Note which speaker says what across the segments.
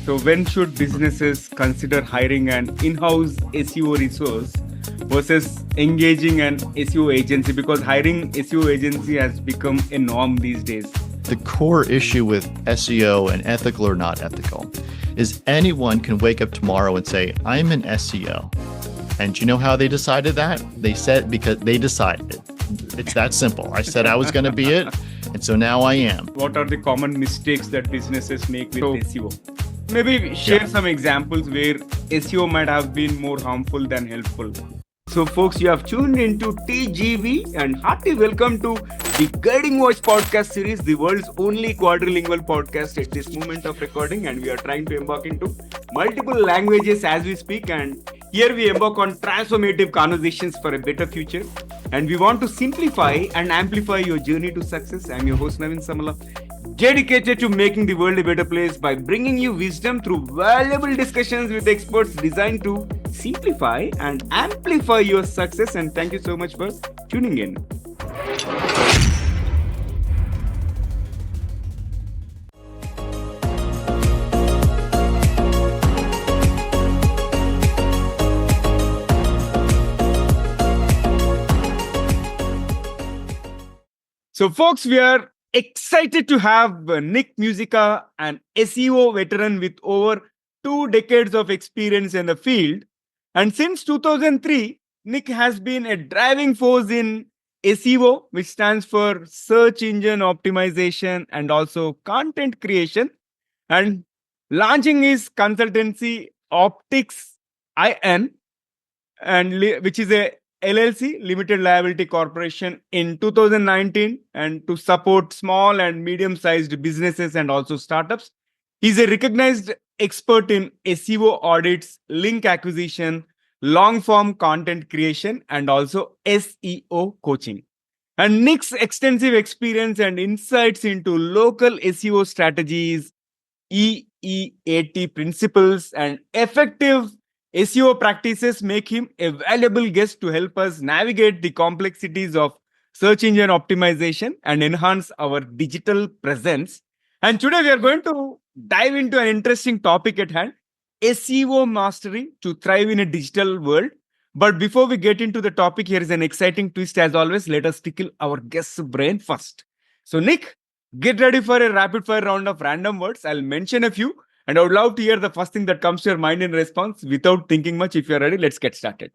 Speaker 1: So when should businesses consider hiring an in-house SEO resource versus engaging an SEO agency? Because hiring SEO agency has become a norm these days.
Speaker 2: The core issue with SEO and ethical or not ethical is anyone can wake up tomorrow and say, I'm an SEO. And do you know how they decided that? They said because they decided. It's that simple. I said I was going to be it, and so now I am.
Speaker 1: What are the common mistakes that businesses make with SEO? Maybe share some examples where SEO might have been more harmful than helpful. So folks, you have tuned into TGV and hearty welcome to the Guiding Voice podcast series, the world's only quadrilingual podcast at this moment of recording, and we are trying to embark into multiple languages as we speak, and here we embark on transformative conversations for a better future, and we want to simplify and amplify your journey to success. I'm your host Navin Samala, dedicated to making the world a better place by bringing you wisdom through valuable discussions with experts designed to simplify and amplify your success. And thank you so much for tuning in. So folks, we are excited to have Nich Musica, an SEO veteran with over 2 decades of experience in the field. And since 2003, Nich has been a driving force in SEO, which stands for Search Engine Optimization and also content creation, and launching his consultancy Optics IN, which is a LLC, Limited Liability Corporation, in 2019, and to support small and medium-sized businesses and also startups. He's a recognized expert in SEO audits, link acquisition, long-form content creation, and also SEO coaching. And Nich's extensive experience and insights into local SEO strategies, EEAT principles, and effective SEO practices make him a valuable guest to help us navigate the complexities of search engine optimization and enhance our digital presence. And today we are going to dive into an interesting topic at hand, SEO mastery to thrive in a digital world. But before we get into the topic, here is an exciting twist. As always, let us tickle our guest's brain first. So Nich, get ready for a rapid fire round of random words. I'll mention a few, and I would love to hear the first thing that comes to your mind in response without thinking much. If you're ready, let's get started.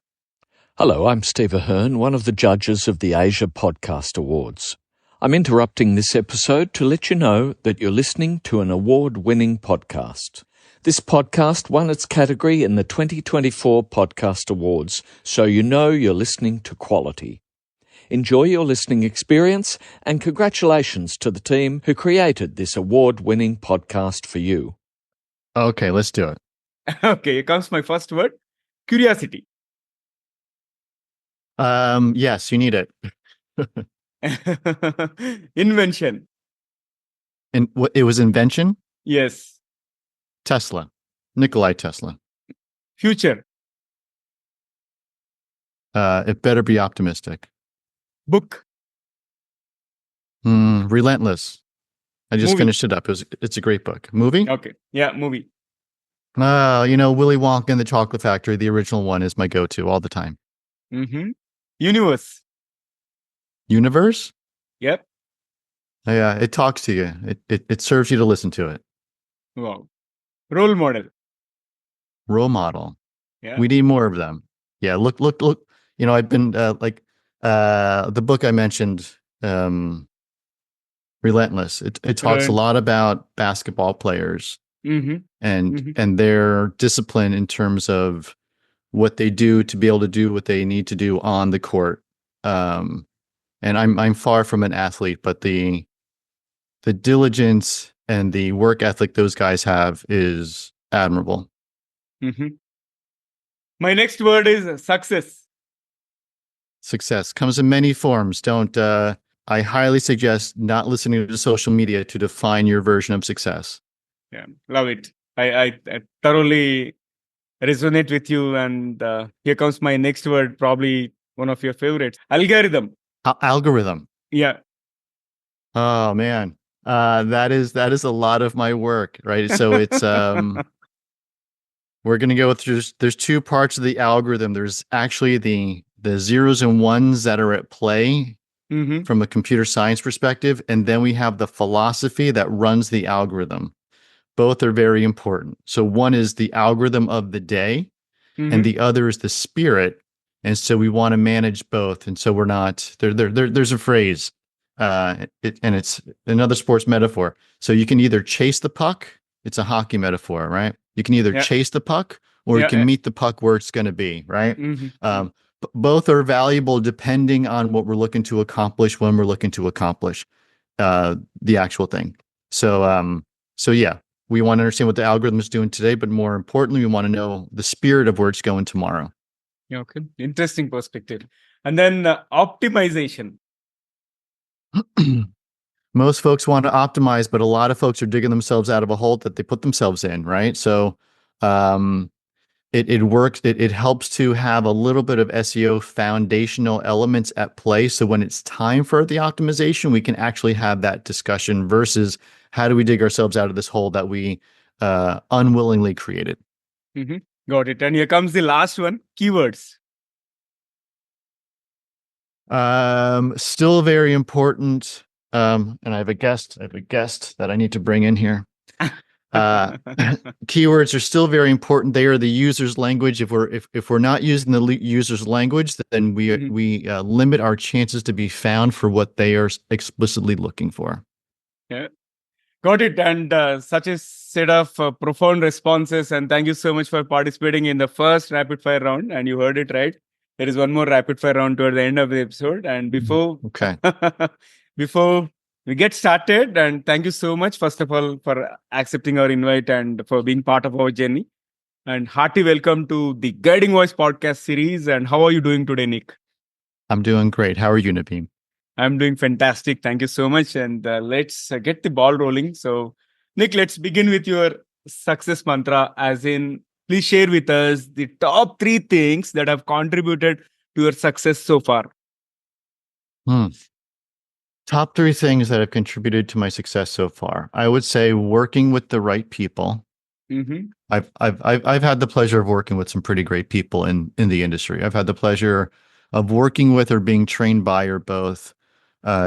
Speaker 3: Hello, I'm Steve Ahern, one of the judges of the Asia Podcast Awards. I'm interrupting this episode to let you know that you're listening to an award-winning podcast. This podcast won its category in the 2024 Podcast Awards, so you know you're listening to quality. Enjoy your listening experience, and congratulations to the team who created this award-winning podcast for you.
Speaker 2: Okay, let's do it.
Speaker 1: Okay, here comes my first word, curiosity.
Speaker 2: Yes, you need it.
Speaker 1: Invention.
Speaker 2: And it was invention?
Speaker 1: Yes.
Speaker 2: Tesla. Nikolai Tesla.
Speaker 1: Future.
Speaker 2: It better be optimistic.
Speaker 1: Book.
Speaker 2: Relentless. I just
Speaker 1: Movie.
Speaker 2: finished it up. It's a great book. Movie?
Speaker 1: Okay. Yeah, movie.
Speaker 2: Willy Wonka and the Chocolate Factory, the original one, is my go-to all the time.
Speaker 1: Universe.
Speaker 2: Universe?
Speaker 1: Yep.
Speaker 2: Yeah, it talks to you. It serves you to listen to it.
Speaker 1: Wow. Role model.
Speaker 2: Role model.
Speaker 1: Yeah.
Speaker 2: We need more of them. Yeah, look. I've been the book I mentioned, Relentless. It talks a lot about basketball players and their discipline in terms of what they do to be able to do what they need to do on the court. And I'm far from an athlete, but the diligence and the work ethic those guys have is admirable.
Speaker 1: My next word is success.
Speaker 2: Success comes in many forms. I highly suggest not listening to social media to define your version of success.
Speaker 1: Yeah, love it. I thoroughly resonate with you. And here comes my next word, probably one of your favorites, algorithm.
Speaker 2: Algorithm.
Speaker 1: Yeah.
Speaker 2: Oh man, that is a lot of my work, right? So it's We're going to go through, there's two parts of the algorithm. There's actually the zeros and ones that are at play
Speaker 1: Mm-hmm.
Speaker 2: from a computer science perspective. And then we have the philosophy that runs the algorithm. Both are very important. So one is the algorithm of the day, and
Speaker 1: Mm-hmm.
Speaker 2: the other is the spirit. And so we want to manage both. And so we're not there's a phrase, and it's another sports metaphor. So you can either chase the puck. It's a hockey metaphor, right? You can either
Speaker 1: Yeah.
Speaker 2: chase the puck or you
Speaker 1: Yeah.
Speaker 2: can meet the puck where it's going to be, right?
Speaker 1: Mm-hmm.
Speaker 2: Both are valuable depending on what we're looking to accomplish when we're looking to accomplish the actual thing. So yeah, we want to understand what the algorithm is doing today, but more importantly, we want to know the spirit of where it's going tomorrow.
Speaker 1: Yeah, okay. Interesting perspective. And then optimization.
Speaker 2: Most folks want to optimize, but a lot of folks are digging themselves out of a hole that they put themselves in, right? So um, it works. It helps to have a little bit of SEO foundational elements at play. So when it's time for the optimization, we can actually have that discussion versus how do we dig ourselves out of this hole that we unwillingly created.
Speaker 1: Mm-hmm. Got it. And here comes the last one, keywords.
Speaker 2: Still very important. And I have a guest that I need to bring in here. Keywords are still very important. They are the user's language. If we're not using the user's language, then we
Speaker 1: Mhm.
Speaker 2: we limit our chances to be found for what they are explicitly looking for.
Speaker 1: Yeah. Got it. And such a set of profound responses. And thank you so much for participating in the first rapid fire round. And you heard it right. There is one more rapid fire round toward the end of the episode. And before
Speaker 2: Okay.
Speaker 1: before we get started, and thank you so much, first of all, for accepting our invite and for being part of our journey. And hearty welcome to the Guiding Voice podcast series. And how are you doing today, Nick?
Speaker 2: I'm doing great. How are you, Nabeem?
Speaker 1: I'm doing fantastic. Thank you so much. And let's get the ball rolling. So, Nick, let's begin with your success mantra, as in, please share with us the top three things that have contributed to your success so far.
Speaker 2: Hmm. Top three things that have contributed to my success so far. I would say working with the right people.
Speaker 1: Mm-hmm.
Speaker 2: I've had the pleasure of working with some pretty great people in the industry. I've had the pleasure of working with or being trained by or both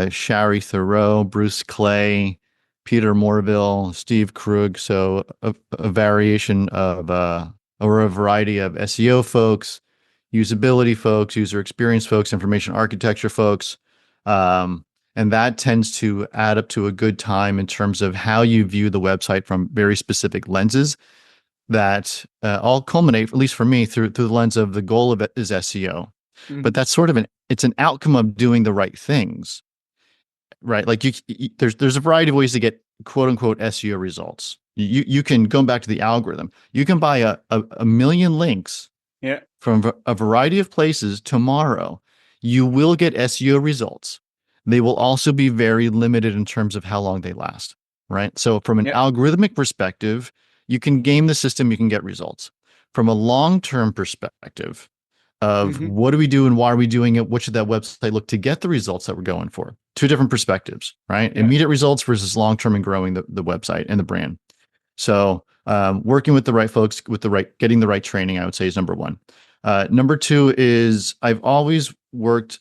Speaker 2: Shari Thoreau, Bruce Clay, Peter Morville, Steve Krug. So a variation of or a variety of SEO folks, usability folks, user experience folks, information architecture folks. And that tends to add up to a good time in terms of how you view the website from very specific lenses that all culminate, at least for me, through the lens of the goal of it is SEO.
Speaker 1: Mm-hmm.
Speaker 2: But that's sort of it's an outcome of doing the right things, right? Like there's a variety of ways to get quote unquote SEO results. You can go back to the algorithm. You can buy a million links
Speaker 1: Yeah.
Speaker 2: from a variety of places tomorrow. You will get SEO results. They will also be very limited in terms of how long they last, right? So from an
Speaker 1: Yeah.
Speaker 2: algorithmic perspective, you can game the system, you can get results. From a long-term perspective of
Speaker 1: Mm-hmm.
Speaker 2: what do we do and why are we doing it, what should that website look to get the results that we're going for? Two different perspectives, right?
Speaker 1: Yeah.
Speaker 2: Immediate results versus long-term and growing the website and the brand. So working with the right folks, getting the right training, I would say is number one. Number two is I've always worked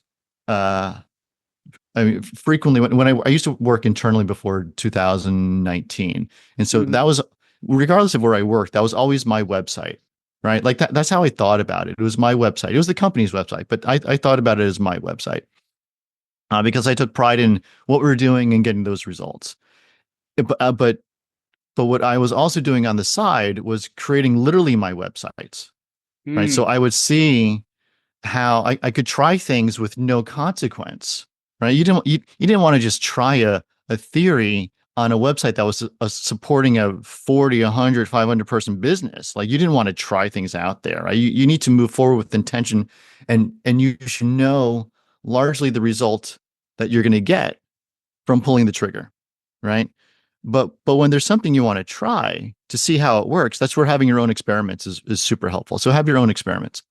Speaker 2: frequently when I used to work internally before 2019. And so
Speaker 1: Mm-hmm.
Speaker 2: that was, regardless of where I worked, that was always my website, right? Like that's how I thought about it. It was my website. It was the company's website, but I thought about it as my website because I took pride in what we were doing and getting those results. But what I was also doing on the side was creating literally my websites, right? So I would see how I could try things with no consequence, right? You didn't want to just try a theory on a website that was supporting a 40, 100, 500 person business. Like you didn't want to try things out there, right? You need to move forward with intention and you should know largely the result that you're going to get from pulling the trigger, right? But when there's something you want to try to see how it works, that's where having your own experiments is super helpful. So have your own experiments.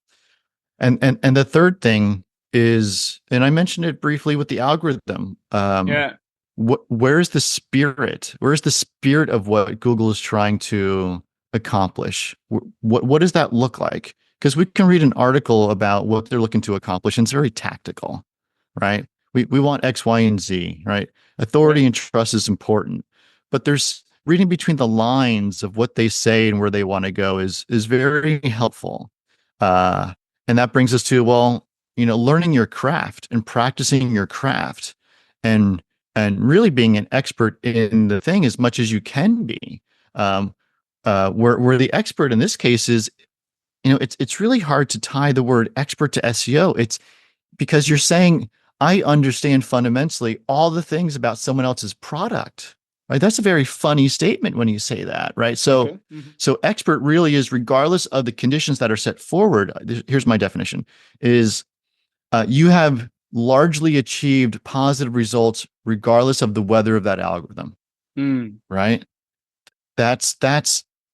Speaker 2: And the third thing is, and I mentioned it briefly with the algorithm.
Speaker 1: Yeah.
Speaker 2: Where's the spirit? Where's the spirit of what Google is trying to accomplish? What does that look like? Because we can read an article about what they're looking to accomplish, and it's very tactical, right? We want X, Y, and Z, right? Authority
Speaker 1: Right.
Speaker 2: and trust is important, but there's reading between the lines of what they say and where they want to go is very helpful. Uh, and that brings us to, well, learning your craft and practicing your craft and really being an expert in the thing as much as you can be. Um, where the expert in this case is, it's really hard to tie the word expert to SEO. It's because you're saying, I understand fundamentally all the things about someone else's product. Right? That's a very funny statement when you say that, right? So,
Speaker 1: Okay. Mhm.
Speaker 2: so expert really is, regardless of the conditions that are set forward. Here's my definition: is you have largely achieved positive results regardless of the weather of that algorithm,
Speaker 1: Mm.
Speaker 2: right? That's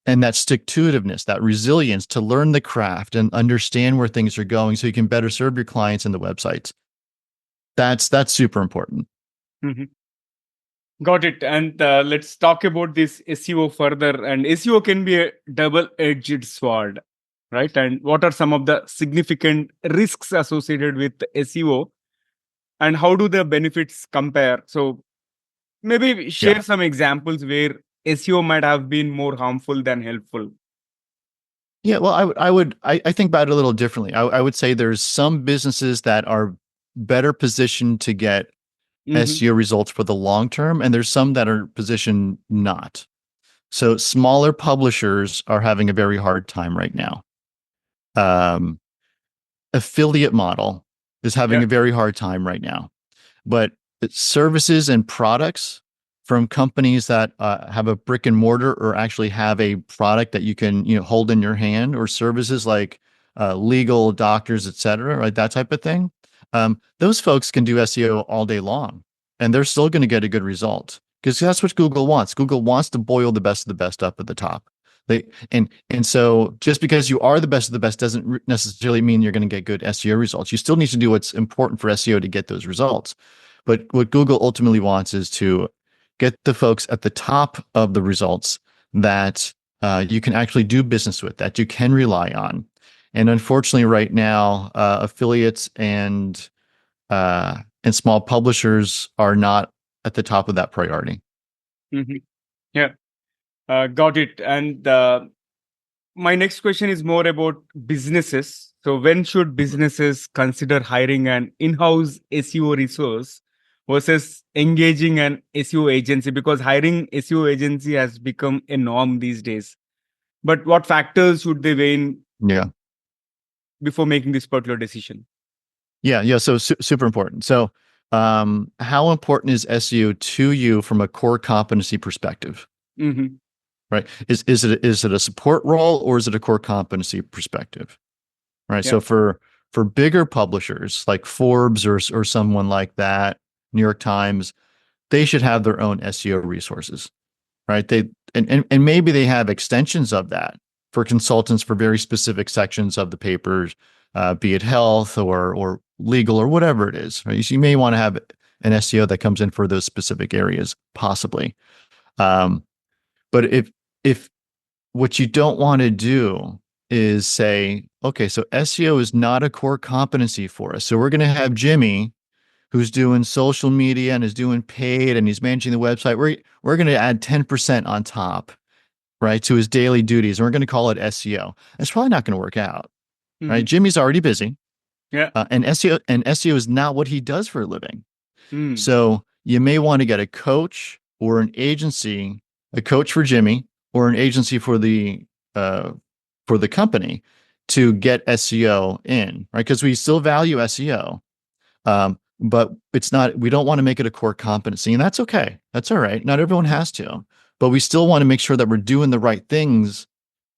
Speaker 2: and that stick-to-itiveness, that resilience to learn the craft and understand where things are going so you can better serve your clients and the websites. That's super important.
Speaker 1: Mhm. Got it. And let's talk about this SEO further. And SEO can be a double-edged sword, right? And what are some of the significant risks associated with SEO, and how do the benefits compare? So maybe
Speaker 2: Yeah.
Speaker 1: share some examples where SEO might have been more harmful than helpful.
Speaker 2: Yeah. Well, I think about it a little differently. I would say there's some businesses that are better positioned to get
Speaker 1: Hmm.
Speaker 2: SEO results for the long term, and there's some that are positioned not. So smaller publishers are having a very hard time right now. Um, Affiliate model is having
Speaker 1: Yeah.
Speaker 2: a very hard time right now. But services and products from companies that have a brick and mortar or actually have a product that you can hold in your hand, or services like legal, doctors, etc., right, that type of thing. Those folks can do SEO all day long, and they're still going to get a good result because that's what Google wants. Google wants to boil the best of the best up at the top. So just because you are the best of the best doesn't necessarily mean you're going to get good SEO results. You still need to do what's important for SEO to get those results. But what Google ultimately wants is to get the folks at the top of the results that you can actually do business with, that you can rely on. And unfortunately, right now, affiliates and small publishers are not at the top of that priority.
Speaker 1: Hmm. Yeah. Got it. And my next question is more about businesses. So, when should businesses consider hiring an in-house SEO resource versus engaging an SEO agency? Because hiring SEO agency has become a norm these days. But what factors should they weigh in
Speaker 2: Yeah.
Speaker 1: before making this particular decision?
Speaker 2: Yeah. So super important. So, how important is SEO to you from a core competency perspective?
Speaker 1: Hmm.
Speaker 2: Right? Is it a support role, or is it a core competency perspective? Right.
Speaker 1: Yeah.
Speaker 2: So for bigger publishers like Forbes or someone like that, New York Times, they should have their own SEO resources. Right. And maybe they have extensions of that for consultants for very specific sections of the papers, be it health or legal or whatever it is. Right. So you may want to have an SEO that comes in for those specific areas, possibly. Um, but if what you don't want to do is say, okay, so SEO is not a core competency for us. So we're going to have Jimmy, who's doing social media and is doing paid and he's managing the website. We're going to add 10% on top, right, to his daily duties. And we're going to call it SEO. It's probably not going to work out, right?
Speaker 1: Hmm.
Speaker 2: Jimmy's already busy,
Speaker 1: Yeah.
Speaker 2: and SEO is not what he does for a living.
Speaker 1: Mm.
Speaker 2: So you may want to get a coach or an agency, a coach for Jimmy or an agency uh, for the company to get SEO in, right? Because we still value SEO, but it's not. We don't want to make it a core competency, and that's okay. That's all right. Not everyone has to, but we still want to make sure that we're doing the right things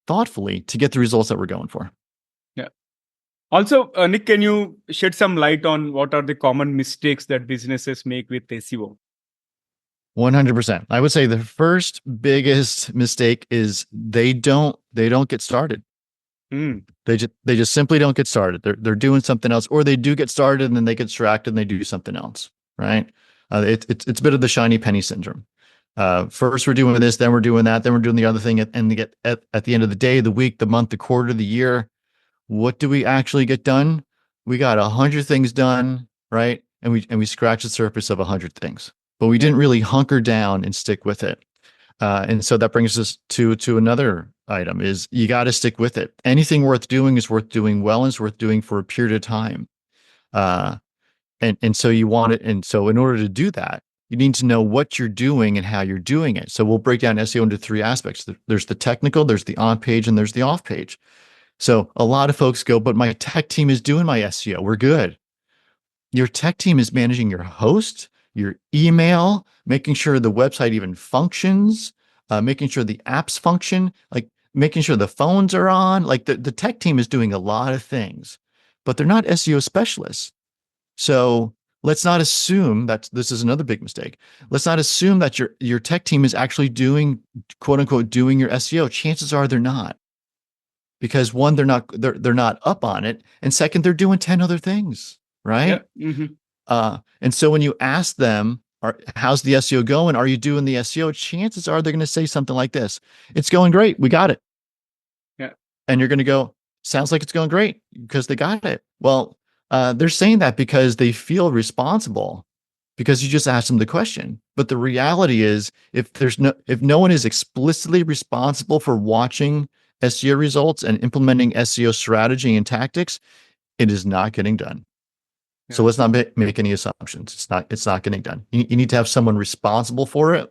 Speaker 2: thoughtfully to get the results that we're going for.
Speaker 1: Yeah. Also, Nick, can you shed some light on what are the common mistakes that businesses make with SEO?
Speaker 2: 100%. I would say the first biggest mistake is they don't get started.
Speaker 1: Mm.
Speaker 2: They just simply don't get started. They're doing something else, or they do get started and then they get distracted and they do something else. Right? It's a bit of the shiny penny syndrome. First we're doing this, then we're doing that, then we're doing the other thing, and at the end of the day, the week, the month, the quarter, the year, what do we actually get done? We got 100 things done, right? And we scratch the surface of 100 things, but we didn't really hunker down and stick with it. And so that brings us to another item: is you got to stick with it. Anything worth doing is worth doing well, and is worth doing for a period of time. And so you want it. And so in order to do that, you need to know what you're doing and how you're doing it. So we'll break down SEO into three aspects. There's the technical, there's the on page, and there's the off page. So a lot of folks go, but my tech team is doing my SEO. We're good. Your tech team is managing your host, your email, making sure the website even functions, making sure the apps function, like making sure the phones are on. Like the tech team is doing a lot of things, but they're not SEO specialists. So let's not assume that this is another big mistake. Let's not assume that your tech team is actually doing, quote unquote, doing your SEO. Chances are they're not. Because one, they're not up on it, and second, they're doing 10 other things, right?
Speaker 1: Yeah. Mm-hmm.
Speaker 2: And so when you ask them, how's the SEO going? Are you doing the SEO? Chances are they're going to say something like this: "It's going great. We got it."
Speaker 1: Yeah.
Speaker 2: And you're going to go, "Sounds like it's going great because they got it." Well, they're saying that because they feel responsible, because you just asked them the question. But the reality is, if no one is explicitly responsible for watching SEO results and implementing SEO strategy and tactics, it is not getting done. Yeah. So let's not make any assumptions. It's not getting done. You need to have someone responsible for it,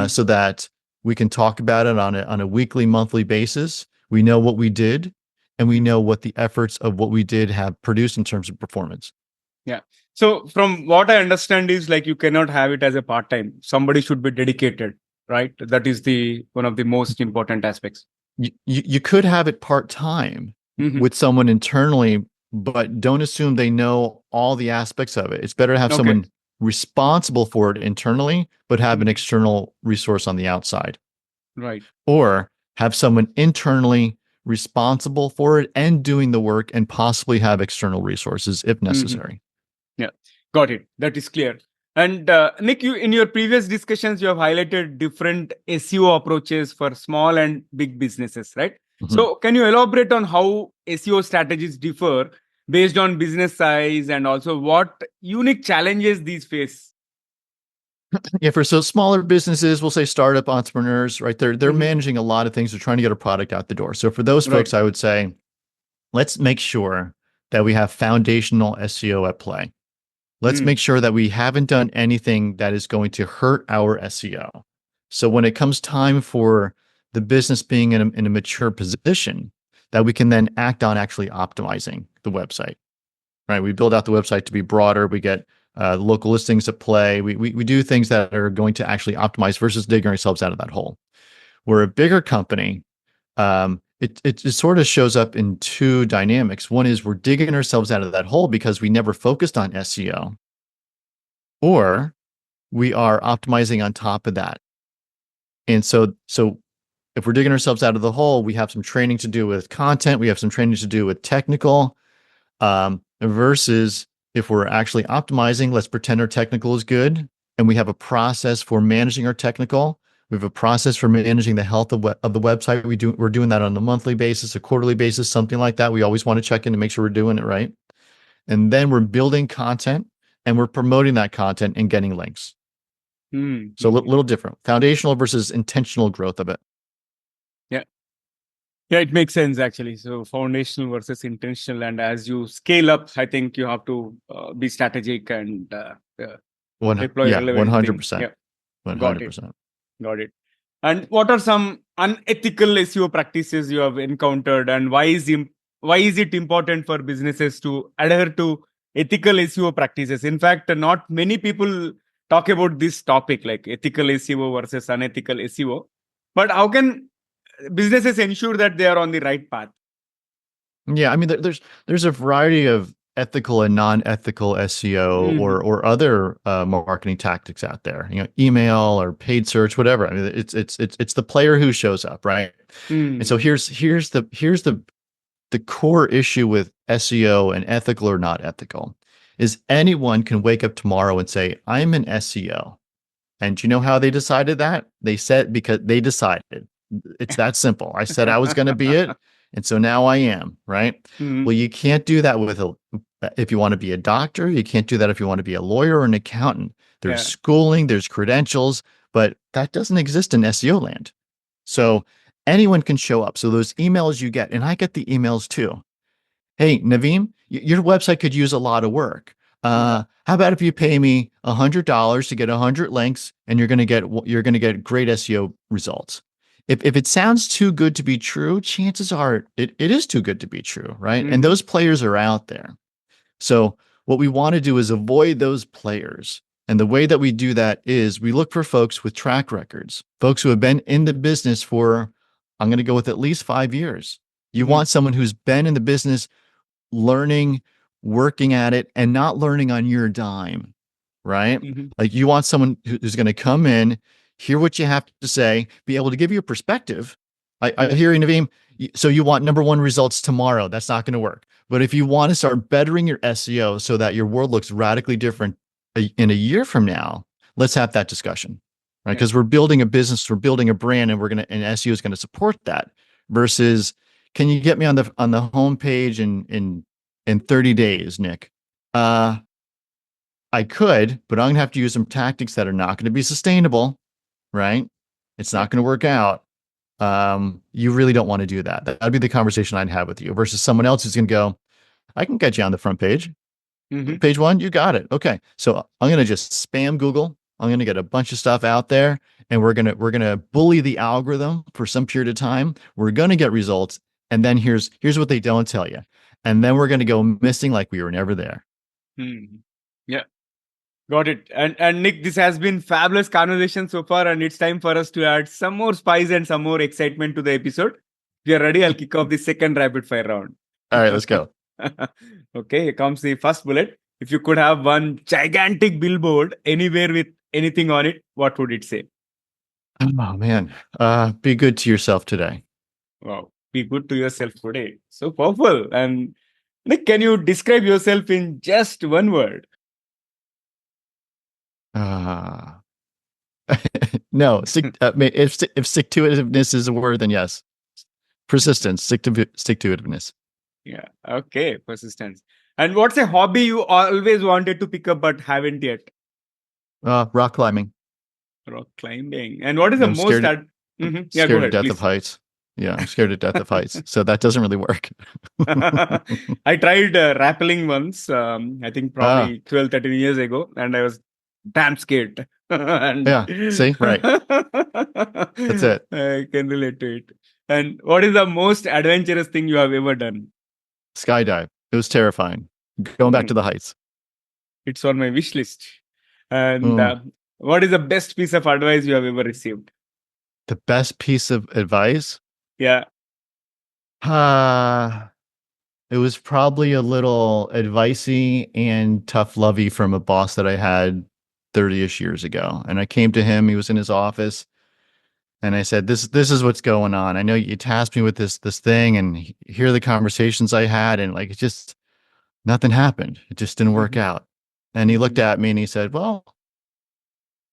Speaker 2: so that we can talk about it on a weekly, monthly basis. We know what we did, and we know what the efforts of what we did have produced in terms of performance.
Speaker 1: Yeah. So from what I understand is, like, you cannot have it as a part-time. Somebody should be dedicated, right? That is one of the most important aspects.
Speaker 2: You could have it part-time with someone internally, but don't assume they know all the aspects of it. It's better to have someone responsible for it internally, but have an external resource on the outside.
Speaker 1: Right.
Speaker 2: Or have someone internally responsible for it and doing the work, and possibly have external resources if necessary.
Speaker 1: Yeah, got it. That is clear. And Nich, in your previous discussions, you have highlighted different SEO approaches for small and big businesses, right? So can you elaborate on how SEO strategies differ based on business size, and also what unique challenges these face?
Speaker 2: Yeah, for smaller businesses, we'll say startup entrepreneurs, right? They're managing a lot of things. They're trying to get a product out the door. So for those folks, I would say, let's make sure that we have foundational SEO at play. Let's make sure that we haven't done anything that is going to hurt our SEO. So when it comes time for the business being in a mature position, that we can then act on actually optimizing the website, right? We build out the website to be broader. We get local listings at play. We do things that are going to actually optimize versus digging ourselves out of that hole. We're a bigger company. It sort of shows up in two dynamics. One is we're digging ourselves out of that hole because we never focused on SEO, or we are optimizing on top of that. And so if we're digging ourselves out of the hole, we have some training to do with content. We have some training to do with technical, versus if we're actually optimizing, let's pretend our technical is good, and we have a process for managing our technical. We have a process for managing the health of the website. We're doing that on a monthly basis, a quarterly basis, something like that. We always want to check in to make sure we're doing it right. And then we're building content, and we're promoting that content and getting links. So a little different. Foundational versus intentional growth of it.
Speaker 1: Yeah. Yeah, it makes sense actually. So foundational versus intentional. And as you scale up, I think you have to be strategic and deploy relevant
Speaker 2: 100%.
Speaker 1: things. Yeah.
Speaker 2: 100%.
Speaker 1: Got it. And what are some unethical SEO practices you have encountered, and why is it important for businesses to adhere to ethical SEO practices? In fact, not many people talk about this topic, like ethical SEO versus unethical SEO. But how can businesses ensure that they are on the right path?
Speaker 2: Yeah, I mean, there's a variety of ethical and non-ethical SEO or other marketing tactics out there. Email or paid search, whatever. I mean, it's the player who shows up, right? And so here's the core issue with SEO and ethical or not ethical is anyone can wake up tomorrow and say, I'm an SEO, And do you know how they decided that? They said because they decided. It's that simple. I said I was going to be it, and so now I am, right?
Speaker 1: Mhm.
Speaker 2: Well, you can't do that if you want to be a doctor, you can't do that if you want to be a lawyer or an accountant. There's
Speaker 1: Yeah.
Speaker 2: schooling, there's credentials, but that doesn't exist in SEO land. So anyone can show up. So those emails you get, and I get the emails too. Hey, Naveem, your website could use a lot of work. How about if you pay me $100 to get 100 links, and you're gonna get great SEO results. If it sounds too good to be true, chances are it is too good to be true, right? And
Speaker 1: Mhm.
Speaker 2: those players are out there. So what we want to do is avoid those players. And the way that we do that is we look for folks with track records, folks who have been in the business for, I'm going to go with at least 5 years. You
Speaker 1: Mhm.
Speaker 2: want someone who's been in the business learning, working at it, and not learning on your dime, right?
Speaker 1: Mhm.
Speaker 2: Like you want someone who's going to come in, hear what you have to say, be able to give you a perspective. I
Speaker 1: Yeah.
Speaker 2: hear you, Naveem. So you want number one results tomorrow. That's not going to work. But if you want to start bettering your SEO so that your world looks radically different in a year from now, let's have that discussion, right?
Speaker 1: Yeah.
Speaker 2: Because we're building a business, we're building a brand, and SEO is going to support that versus can you get me on the homepage in 30 days, Nich? Uh, I could, but I'm gonna have to use some tactics that are not going to be sustainable, right? It's
Speaker 1: Yeah.
Speaker 2: not going to work out. You really don't want to do that. That'd be the conversation I'd have with you versus someone else who's going to go, I can get you on the front page.
Speaker 1: Mhm.
Speaker 2: Page one, you got it. Okay. So I'm going to just spam Google. I'm going to get a bunch of stuff out there and we're going to bully the algorithm for some period of time. We're going to get results. And then here's what they don't tell you. And then we're going to go missing like we were never there.
Speaker 1: Mhm. Yeah. Got it. And Nick, this has been fabulous conversation so far, and it's time for us to add some more spice and some more excitement to the episode. If you're ready, I'll kick off the second rapid fire round.
Speaker 2: All right, let's go.
Speaker 1: Okay, here comes the first bullet. If you could have one gigantic billboard anywhere with anything on it, what would it say?
Speaker 2: Oh man. Be good to yourself today.
Speaker 1: Wow. Be good to yourself today. So powerful. And Nick, can you describe yourself in just one word?
Speaker 2: Uh no, if stick to itiveness is a word, then yes. Persistence, stick to itiveness.
Speaker 1: Yeah. Okay. Persistence. And what's a hobby you always wanted to pick up but haven't yet?
Speaker 2: Rock climbing.
Speaker 1: Rock climbing. And what is the
Speaker 2: I'm
Speaker 1: most
Speaker 2: scared.
Speaker 1: ad?
Speaker 2: I'm
Speaker 1: Yeah, go
Speaker 2: scared to
Speaker 1: ahead,
Speaker 2: death of
Speaker 1: please.
Speaker 2: heights. Yeah, I'm scared to death of heights. So that doesn't really work.
Speaker 1: I tried rappelling once, I think
Speaker 2: Ah,
Speaker 1: probably 12, 13 years ago, and I was damn scared. And
Speaker 2: yeah. See, right. That's it.
Speaker 1: I can relate to it. And what is the most adventurous thing you have ever done?
Speaker 2: Skydive. It was terrifying. Going back to
Speaker 1: Hmm,
Speaker 2: the heights.
Speaker 1: it's on my wish list. And
Speaker 2: Mm.
Speaker 1: what is the best piece of advice you have ever received?
Speaker 2: The best piece of advice.
Speaker 1: Yeah.
Speaker 2: Ah, it was probably a little advicey and tough lovey from a boss that I had 30-ish years ago. And I came to him, he was in his office, and I said, this is what's going on. I know you tasked me with this thing, and here are the conversations I had, and like it just nothing happened. It just didn't work
Speaker 1: Mhm,
Speaker 2: out. And he looked
Speaker 1: mhm.
Speaker 2: at me and he said, well,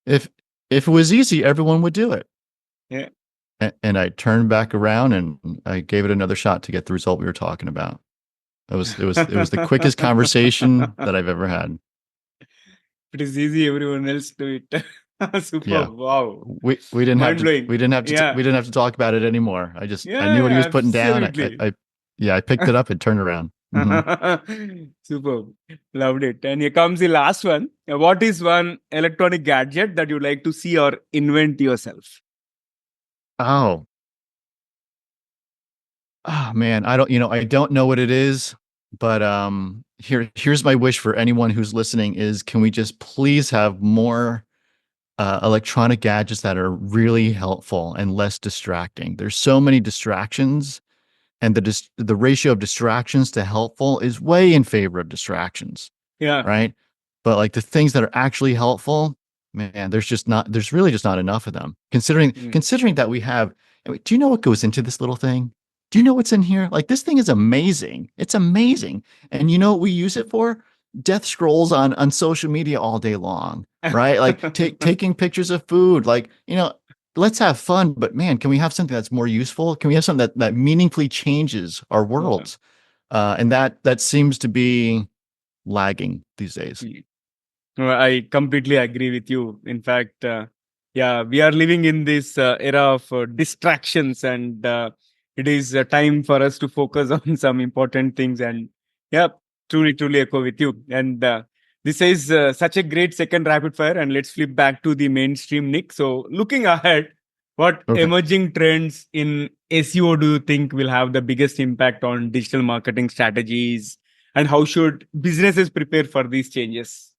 Speaker 2: if it was easy, everyone would do it.
Speaker 1: Yeah.
Speaker 2: And I turned back around and I gave it another shot to get the result we were talking about. It was the quickest conversation that I've ever had.
Speaker 1: It is easy, everyone else do it. Super.
Speaker 2: Yeah.
Speaker 1: Wow.
Speaker 2: We didn't have
Speaker 1: Mind
Speaker 2: to
Speaker 1: blowing.
Speaker 2: we
Speaker 1: Yeah.
Speaker 2: didn't have to talk about it anymore. I knew what he
Speaker 1: Yeah,
Speaker 2: was putting down.
Speaker 1: absolutely.
Speaker 2: Yeah, I picked it up and turned around. Hmm.
Speaker 1: Super. Loved it. And here comes the last one. What is one electronic gadget that you like to see or invent yourself?
Speaker 2: Oh, oh man, I don't know what it is, but here's my wish for anyone who's listening is can we just please have more electronic gadgets that are really helpful and less distracting. There's so many distractions, and the ratio of distractions to helpful is way in favor of distractions,
Speaker 1: Yeah.
Speaker 2: right? But like the things that are actually helpful, man, there's really just not enough of them.
Speaker 1: Mm.
Speaker 2: Considering that we have, do you know what goes into this little thing? Do you know what's in here? Like this thing is amazing. It's amazing. And you know what we use it for? death scrolls on social media all day long, right? Like taking pictures of food, like, let's have fun, but man, can we have something that's more useful? Can we have something that meaningfully changes our
Speaker 1: Yeah.
Speaker 2: worlds? And that seems to be lagging these days.
Speaker 1: No, I completely agree with you. In fact, yeah, we are living in this era of distractions, and it is time for us to focus on some important things. And yeah, truly echo with you. And this is such a great second rapid fire. And let's flip back to the mainstream, Nick. So, looking ahead, what
Speaker 2: Okay.
Speaker 1: emerging trends in SEO do you think will have the biggest impact on digital marketing strategies? And how should businesses prepare for these changes?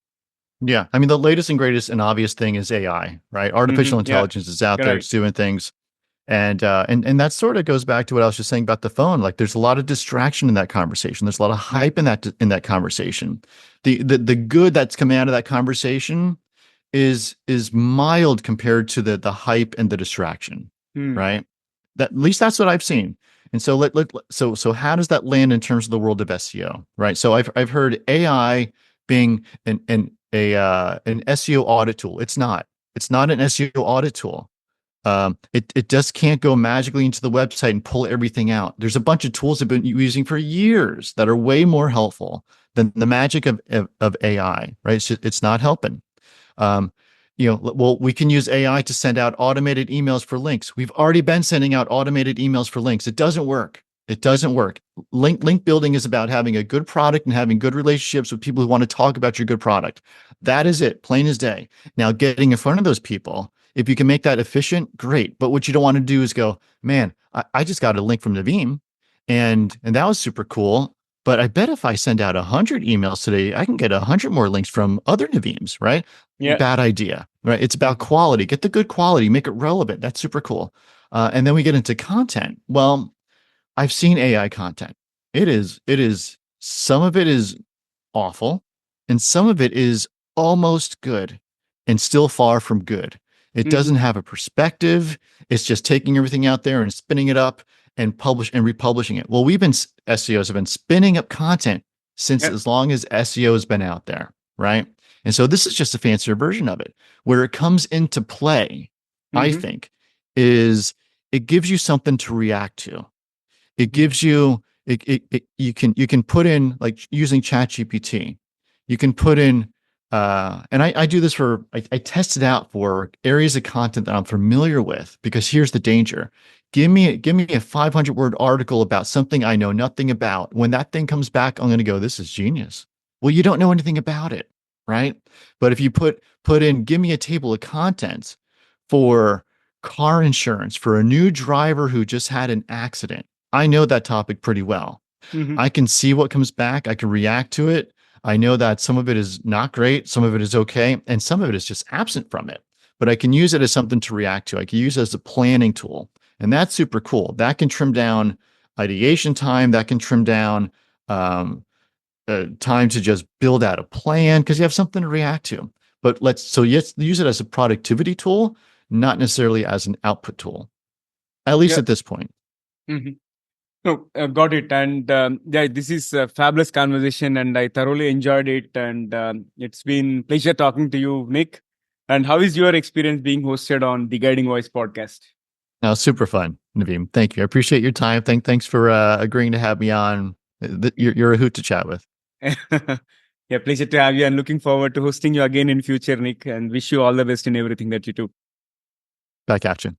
Speaker 2: Yeah. I mean, the latest and greatest and obvious thing is AI, right? Artificial
Speaker 1: Yeah,
Speaker 2: intelligence is out there.
Speaker 1: right.
Speaker 2: It's doing things. And that sort of goes back to what I was just saying about the phone. Like, there's a lot of distraction in that conversation. There's a lot of
Speaker 1: Yeah.
Speaker 2: hype in that conversation. The good that's coming out of that conversation is mild compared to the hype and the distraction,
Speaker 1: Hmm.
Speaker 2: right? That, at least that's what I've seen. And so so how does that land in terms of the world of SEO, right? So I've heard AI being an SEO audit tool. It's not. It's not an SEO audit tool. It just can't go magically into the website and pull everything out. There's a bunch of tools I've been using for years that are way more helpful than the magic of AI, right? It's not helping. Um, well, we can use AI to send out automated emails for links. We've already been sending out automated emails for links. It doesn't work. It doesn't work. Link building is about having a good product and having good relationships with people who want to talk about your good product. That is it, plain as day. Now, getting in front of those people, if you can make that efficient, great. But what you don't want to do is go, man, I just got a link from Naveem, and that was super cool. But I bet if I send out 100 emails today, I can get 100 more links from other Naveems, right?
Speaker 1: Yeah.
Speaker 2: Bad idea, right? It's about quality. Get the good quality, make it relevant. That's super cool. And then we get into content. Well, I've seen AI content. Some of it is awful, and some of it is almost good and still far from good. It
Speaker 1: Mhm.
Speaker 2: doesn't have a perspective. It's just taking everything out there and spinning it up and republishing it. Well, SEOs have been spinning up content since
Speaker 1: Yeah.
Speaker 2: as long as SEO has been out there, right? And so this is just a fancier version of it. Where it comes into play, I
Speaker 1: Mhm.
Speaker 2: think, is it gives you something to react to. It gives you you can put in, like, using ChatGPT. You can put in and I do this for I test it out for areas of content that I'm familiar with, because here's the danger. Give me a 500 word article about something I know nothing about. When that thing comes back, I'm going to go, this is genius. Well, you don't know anything about it, right? But if you put in, give me a table of contents for car insurance for a new driver who just had an accident, I know that topic pretty well.
Speaker 1: Mhm.
Speaker 2: I can see what comes back. I can react to it. I know that some of it is not great, some of it is okay, and some of it is just absent from it. But I can use it as something to react to. I can use it as a planning tool. And that's super cool. That can trim down ideation time. That can trim down time to just build out a plan, because you have something to react to. But let's use it as a productivity tool, not necessarily as an output tool, at least
Speaker 1: Yeah.
Speaker 2: at this point.
Speaker 1: Mhm. No, got it. And yeah, this is a fabulous conversation, and I thoroughly enjoyed it. And it's been pleasure talking to you, Nick. And how is your experience being hosted on the Guiding Voice podcast?
Speaker 2: Now, super fun, Naveem. Thank you. I appreciate your time. Thanks for agreeing to have me on. You're a hoot to chat with.
Speaker 1: Yeah, pleasure to have you, and looking forward to hosting you again in future, Nick. And wish you all the best in everything that you do.
Speaker 2: Back at you.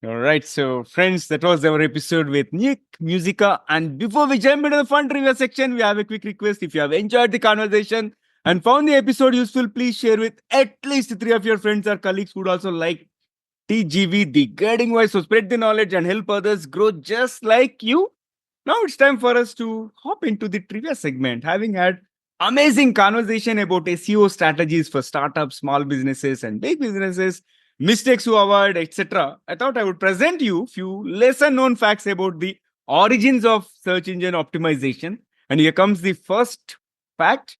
Speaker 1: All right, so friends, that was our episode with Nich, Musica. And before we jump into the fun trivia section, we have a quick request. If you have enjoyed the conversation and found the episode useful, please share with at least three of your friends or colleagues who would also like TGV, the guiding voice. So spread the knowledge and help others grow just like you. Now it's time for us to hop into the trivia segment. Having had amazing conversation about SEO strategies for startups, small businesses, and big businesses, mistakes to avoid, etc., I thought I would present you few lesser known facts about the origins of search engine optimization. And here comes the first fact.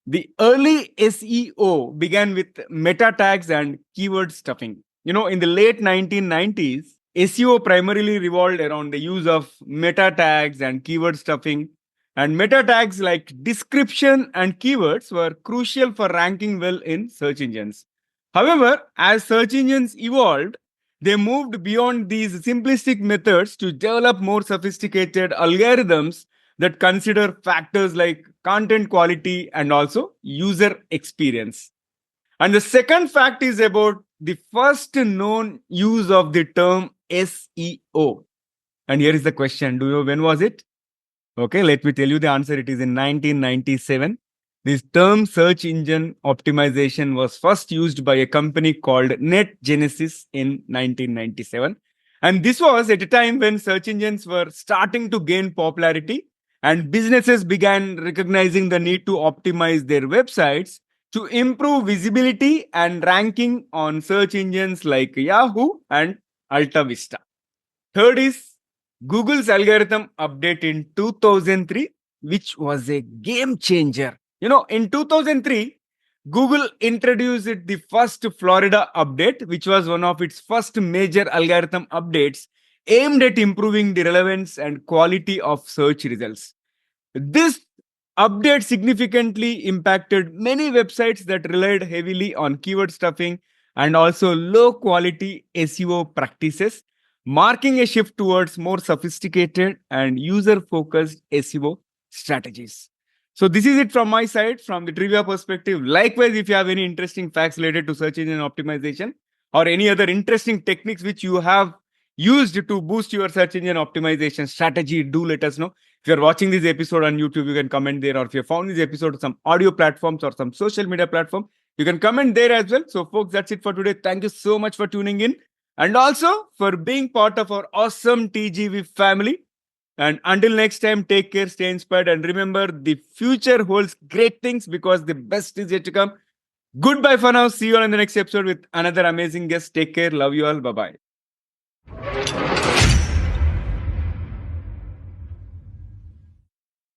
Speaker 1: The early SEO began with meta tags and keyword stuffing. In the late 1990s, SEO primarily revolved around the use of meta tags and keyword stuffing. And meta tags like description and keywords were crucial for ranking well in search engines. However, as search engines evolved, they moved beyond these simplistic methods to develop more sophisticated algorithms that consider factors like content quality and also user experience. And the second fact is about the first known use of the term SEO. And here is the question: do you know when was it? Okay, let me tell you the answer. It is in 1997. This term search engine optimization was first used by a company called Net Genesis in 1997. And this was at a time when search engines were starting to gain popularity and businesses began recognizing the need to optimize their websites to improve visibility and ranking on search engines like Yahoo and Alta Vista. Third is Google's algorithm update in 2003, which was a game changer. In 2003, Google introduced the first Florida update, which was one of its first major algorithm updates aimed at improving the relevance and quality of search results. This update significantly impacted many websites that relied heavily on keyword stuffing and also low quality SEO practices, marking a shift towards more sophisticated and user focused SEO strategies. So, this is it from my side from the trivia perspective. Likewise, if you have any interesting facts related to search engine optimization or any other interesting techniques which you have used to boost your search engine optimization strategy, do let us know. If you're watching this episode on YouTube, you can comment there. Or if you found this episode on some audio platforms or some social media platform, you can comment there as well. So, folks, that's it for today. Thank you so much for tuning in and also for being part of our awesome TGV family. And until next time, take care, stay inspired, and remember the future holds great things because the best is yet to come. Goodbye for now. See you all in the next episode with another amazing guest. Take care. Love you all. Bye bye.